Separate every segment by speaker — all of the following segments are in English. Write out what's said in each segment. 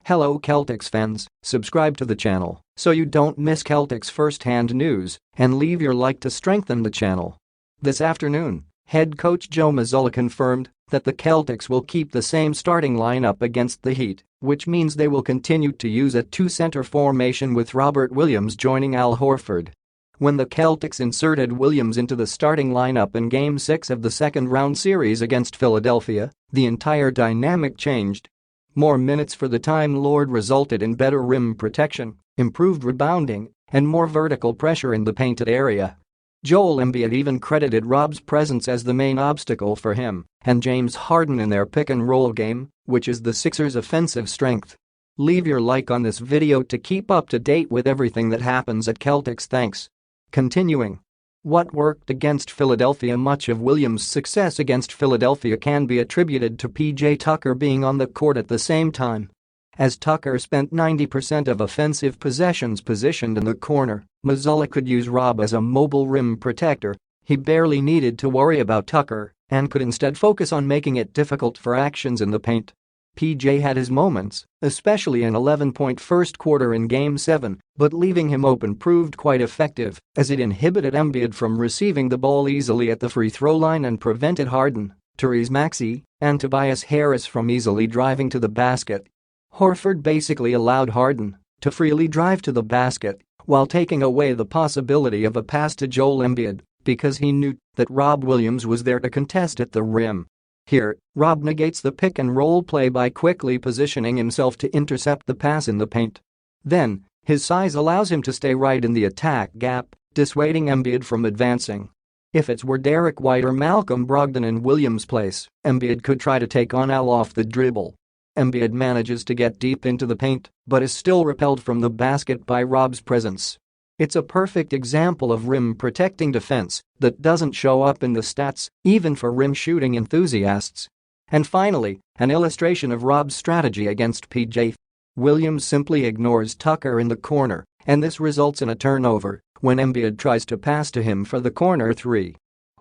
Speaker 1: Hello Celtics fans, subscribe to the channel so you don't miss Celtics first-hand news and leave your like to strengthen the channel. This afternoon, head coach Joe Mazzulla confirmed that the Celtics will keep the same starting lineup against the Heat, which means they will continue to use a two-center formation with Robert Williams joining Al Horford. When the Celtics inserted Williams into the starting lineup in Game 6 of the second-round series against Philadelphia, the entire dynamic changed. More minutes for the Time Lord resulted in better rim protection, improved rebounding, and more vertical pressure in the painted area. Joel Embiid even credited Rob's presence as the main obstacle for him and James Harden in their pick-and-roll game, which is the Sixers' offensive strength. Leave your like on this video to keep up to date with everything that happens at Celtics. Thanks. Continuing. What worked against Philadelphia? Much of Williams' success against Philadelphia can be attributed to PJ Tucker being on the court at the same time. As Tucker spent 90% of offensive possessions positioned in the corner, Mazzulla could use Rob as a mobile rim protector. He barely needed to worry about Tucker and could instead focus on making it difficult for actions in the paint. PJ had his moments, especially an 11-point first quarter in Game 7, but leaving him open proved quite effective as it inhibited Embiid from receiving the ball easily at the free throw line and prevented Harden, Tyrese Maxey, and Tobias Harris from easily driving to the basket. Horford basically allowed Harden to freely drive to the basket while taking away the possibility of a pass to Joel Embiid because he knew that Rob Williams was there to contest at the rim. Here, Rob negates the pick-and-roll play by quickly positioning himself to intercept the pass in the paint. Then, his size allows him to stay right in the attack gap, dissuading Embiid from advancing. If it were Derek White or Malcolm Brogdon in Williams' place, Embiid could try to take on Al off the dribble. Embiid manages to get deep into the paint but is still repelled from the basket by Rob's presence. It's a perfect example of rim-protecting defense that doesn't show up in the stats, even for rim-shooting enthusiasts. And finally, an illustration of Rob's strategy against PJ. Williams simply ignores Tucker in the corner, and this results in a turnover when Embiid tries to pass to him for the corner three.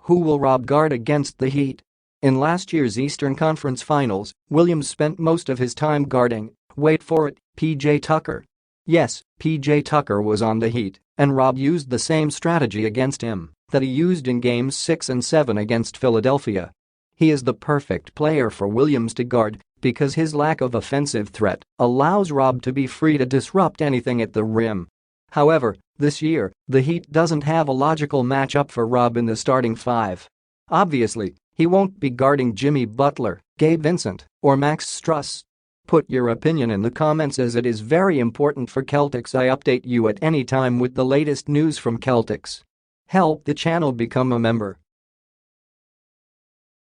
Speaker 1: Who will Rob guard against the Heat? In last year's Eastern Conference Finals, Williams spent most of his time guarding, wait for it, PJ Tucker. Yes, PJ Tucker was on the Heat, and Rob used the same strategy against him that he used in Games 6 and 7 against Philadelphia. He is the perfect player for Williams to guard because his lack of offensive threat allows Rob to be free to disrupt anything at the rim. However, this year, the Heat doesn't have a logical matchup for Rob in the starting five. Obviously, he won't be guarding Jimmy Butler, Gabe Vincent, or Max Strus. Put your opinion in the comments as it is very important for Celtics. I update you at any time with the latest news from Celtics. Help the channel become a member